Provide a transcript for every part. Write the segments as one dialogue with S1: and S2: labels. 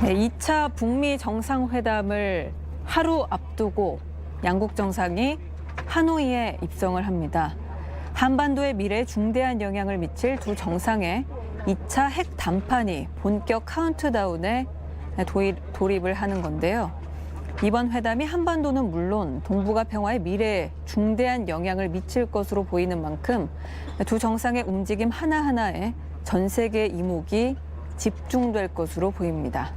S1: 네, 2차 북미 정상회담을 하루 앞두고 양국 정상이 하노이에 입성을 합니다. 한반도의 미래에 중대한 영향을 미칠 두 정상의 2차 핵 담판이 본격 카운트다운에 돌입을 하는 건데요. 이번 회담이 한반도는 물론 동북아 평화의 미래에 중대한 영향을 미칠 것으로 보이는 만큼 두 정상의 움직임 하나하나에 전 세계 이목이 집중될 것으로 보입니다.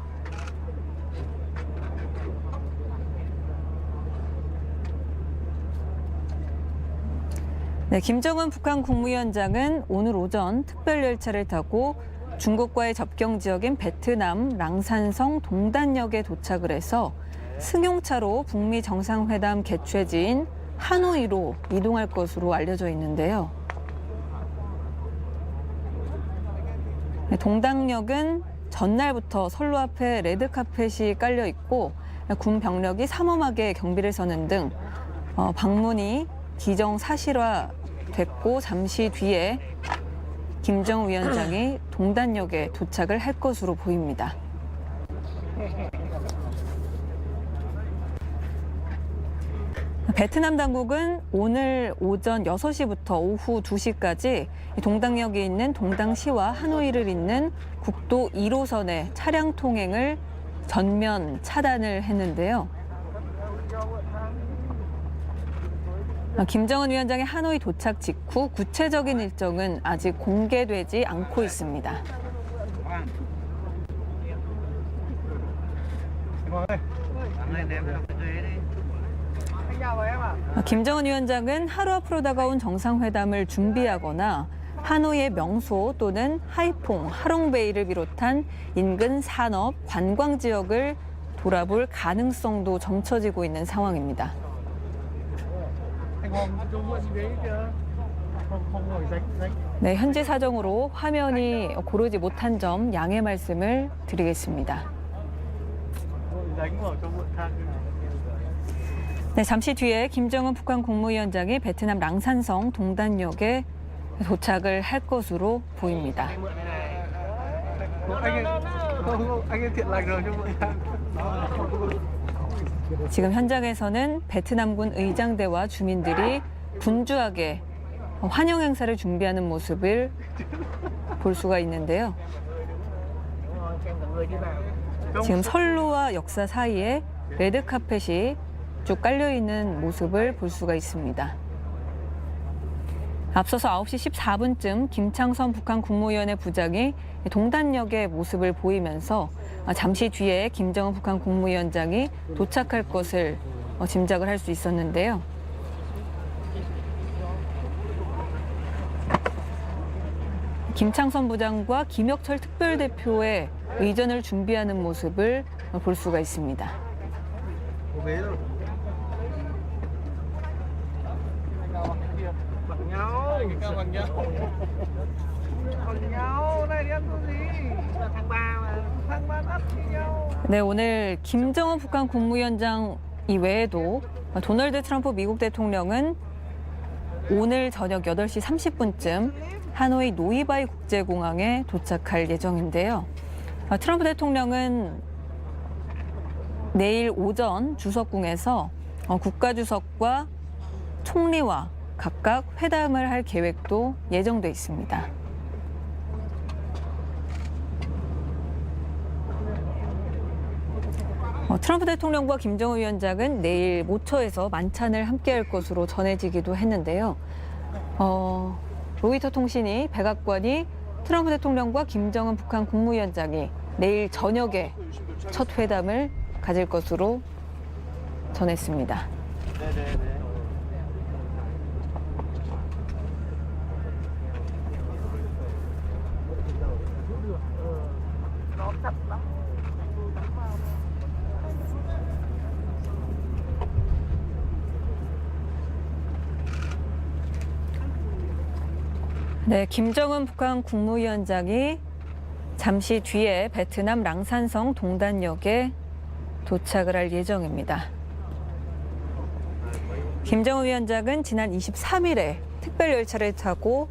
S1: 네, 김정은 북한 국무위원장은 오늘 오전 특별 열차를 타고 중국과의 접경 지역인 베트남 랑산성 동단역에 도착을 해서 승용차로 북미 정상회담 개최지인 하노이로 이동할 것으로 알려져 있는데요. 동당역은 전날부터 선로 앞에 레드카펫이 깔려 있고 군 병력이 삼엄하게 경비를 서는 등 방문이 기정사실화됐고 잠시 뒤에 김정은 위원장이 동단역에 도착을 할 것으로 보입니다. 베트남 당국은 오늘 오전 6시부터 오후 2시까지 동당역에 있는 동당시와 하노이를 잇는 국도 1호선의 차량 통행을 전면 차단을 했는데요. 김정은 위원장의 하노이 도착 직후 구체적인 일정은 아직 공개되지 않고 있습니다. 김정은 위원장은 하루 앞으로 다가온 정상회담을 준비하거나 하노이의 명소 또는 하이퐁, 하롱베이를 비롯한 인근 산업, 관광 지역을 돌아볼 가능성도 점쳐지고 있는 상황입니다. 네, 현지 사정으로 화면이 고르지 못한 점 양해 말씀을 드리겠습니다. 네, 잠시 뒤에 김정은 북한 국무위원장이 베트남 랑산성 동단역에 도착을 할 것으로 보입니다. 지금 현장에서는 베트남군 의장대와 주민들이 분주하게 환영 행사를 준비하는 모습을 볼 수가 있는데요. 지금 선로와 역사 사이에 레드카펫이 쭉 깔려있는 모습을 볼 수가 있습니다. 앞서서 9시 14분쯤 김창선 북한 국무위원회 부장이 동단역의 모습을 보이면서 잠시 뒤에 김정은 북한 국무위원장이 도착할 것을 짐작을 할 수 있었는데요. 김창선 부장과 김혁철 특별대표의 의전을 준비하는 모습을 볼 수가 있습니다. 네, 오늘 김정은 북한 국무위원장 이외에도 도널드 트럼프 미국 대통령은 오늘 저녁 8시 30분쯤 하노이 노이바이 국제공항에 도착할 예정인데요. 트럼프 대통령은 내일 오전 주석궁에서 국가주석과 총리와 각각 회담을 할 계획도 예정돼 있습니다. 트럼프 대통령과 김정은 위원장은 내일 모처에서 만찬을 함께할 것으로 전해지기도 했는데요. 로이터 통신이 백악관이 트럼프 대통령과 김정은 북한 국무위원장이 내일 저녁에 첫 회담을 가질 것으로 전했습니다. 네, 김정은 북한 국무위원장이 잠시 뒤에 베트남 랑산성 동단역에 도착을 할 예정입니다. 김정은 위원장은 지난 23일에 특별 열차를 타고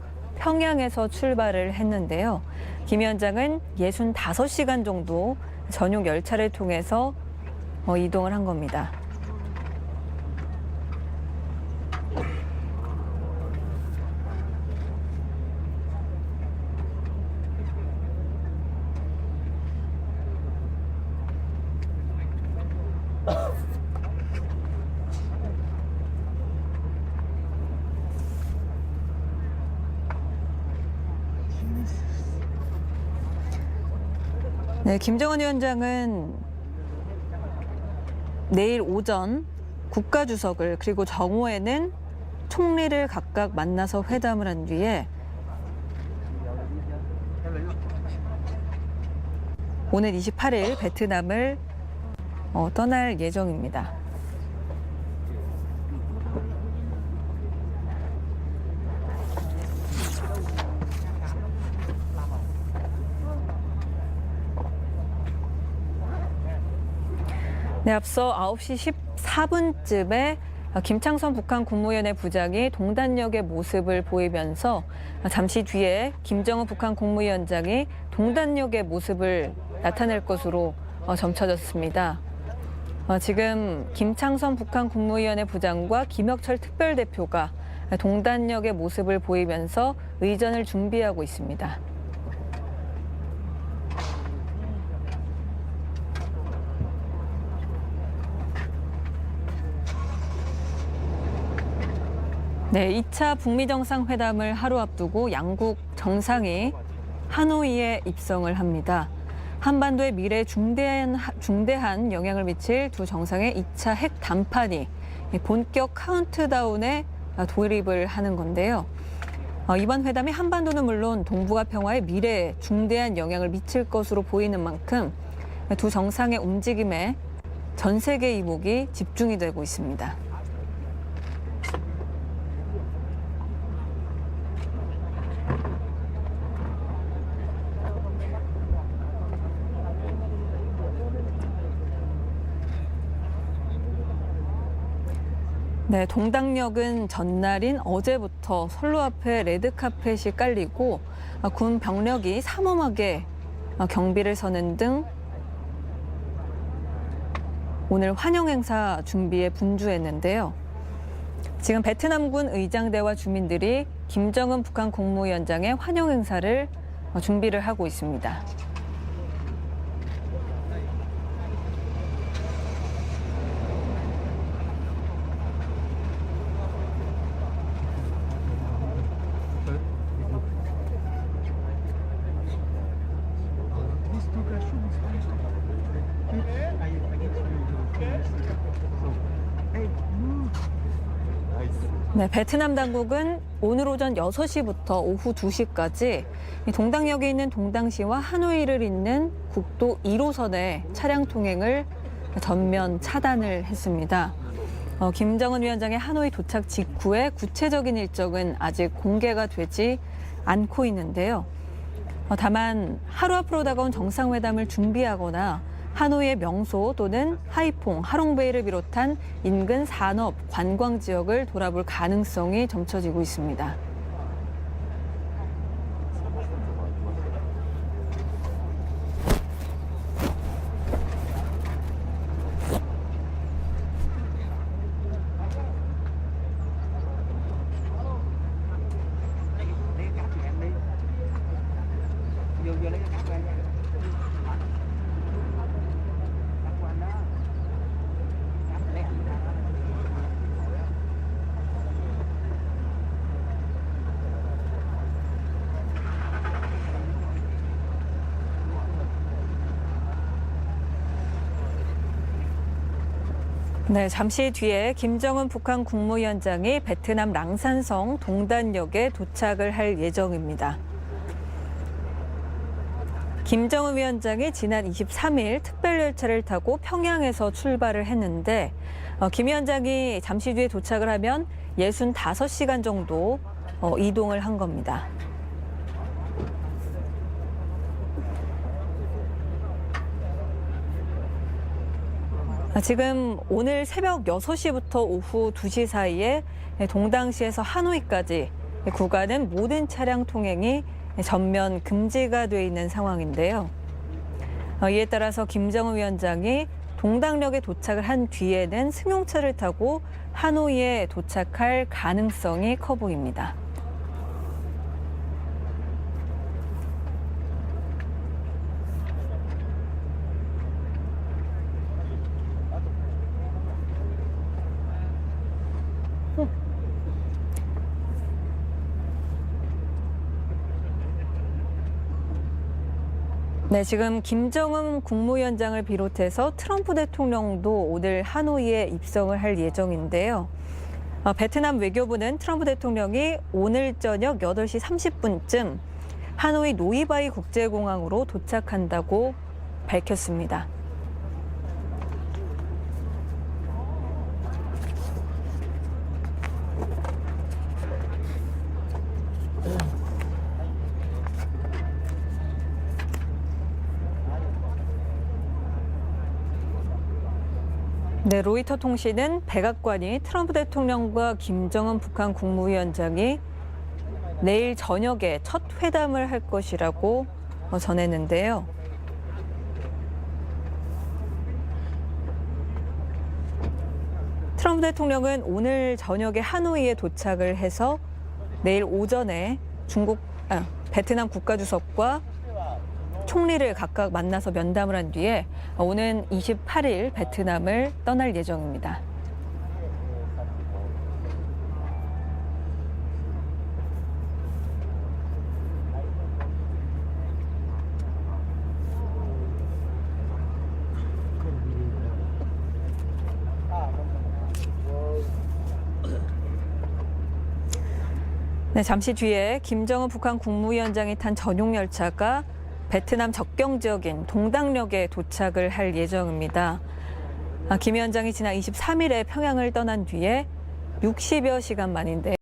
S1: 평양에서 출발을 했는데요. 김 위원장은 65시간 정도 전용 열차를 통해서 이동을 한 겁니다. 네, 김정은 위원장은 내일 오전 국가주석을 그리고 정오에는 총리를 각각 만나서 회담을 한 뒤에 오늘 28일 베트남을 떠날 예정입니다. 네, 앞서 9시 14분쯤에 김창선 북한 국무위원회 부장이 동단역의 모습을 보이면서 잠시 뒤에 김정은 북한 국무위원장이 동단역의 모습을 나타낼 것으로 점쳐졌습니다. 지금 김창선 북한 국무위원회 부장과 김혁철 특별대표가 동단역의 모습을 보이면서 의전을 준비하고 있습니다. 네, 2차 북미 정상회담을 하루 앞두고 양국 정상이 하노이에 입성을 합니다. 한반도의 미래에 중대한 영향을 미칠 두 정상의 2차 핵 담판이 본격 카운트다운에 돌입을 하는 건데요. 이번 회담이 한반도는 물론 동북아 평화의 미래에 중대한 영향을 미칠 것으로 보이는 만큼 두 정상의 움직임에 전 세계 이목이 집중이 되고 있습니다. 네, 동당역은 전날인 어제부터 선로 앞에 레드카펫이 깔리고 군 병력이 삼엄하게 경비를 서는 등 오늘 환영 행사 준비에 분주했는데요. 지금 베트남군 의장대와 주민들이 김정은 북한 국무위원장의 환영 행사를 준비를 하고 있습니다. 네, 베트남 당국은 오늘 오전 6시부터 오후 2시까지 동당역에 있는 동당시와 하노이를 잇는 국도 1호선의 차량 통행을 전면 차단을 했습니다. 김정은 위원장의 하노이 도착 직후에 구체적인 일정은 아직 공개가 되지 않고 있는데요. 다만 하루 앞으로 다가온 정상회담을 준비하거나 하노이의 명소 또는 하이퐁, 하롱베이를 비롯한 인근 산업, 관광 지역을 돌아볼 가능성이 점쳐지고 있습니다. 네, 잠시 뒤에 김정은 북한 국무위원장이 베트남 랑산성 동단역에 도착을 할 예정입니다. 김정은 위원장이 지난 23일 특별열차를 타고 평양에서 출발을 했는데 김 위원장이 잠시 뒤에 도착을 하면 65시간 정도 이동을 한 겁니다. 지금 오늘 새벽 6시부터 오후 2시 사이에 동당시에서 하노이까지 구간은 모든 차량 통행이 전면 금지가 돼 있는 상황인데요. 이에 따라서 김정은 위원장이 동당역에 도착을 한 뒤에는 승용차를 타고 하노이에 도착할 가능성이 커 보입니다. 네, 지금 김정은 국무위원장을 비롯해서 트럼프 대통령도 오늘 하노이에 입성을 할 예정인데요. 베트남 외교부는 트럼프 대통령이 오늘 저녁 8시 30분쯤 하노이 노이바이 국제공항으로 도착한다고 밝혔습니다. 네, 로이터 통신은 백악관이 트럼프 대통령과 김정은 북한 국무위원장이 내일 저녁에 첫 회담을 할 것이라고 전했는데요. 트럼프 대통령은 오늘 저녁에 하노이에 도착을 해서 내일 오전에 베트남 국가주석과 총리를 각각 만나서 면담을 한 뒤에 오는 28일 베트남을 떠날 예정입니다. 네, 잠시 뒤에 김정은 북한 국무위원장이 탄 전용 열차가 베트남 접경 지역인 동당역에 도착을 할 예정입니다. 김 위원장이 지난 23일에 평양을 떠난 뒤에 60여 시간 만인데요.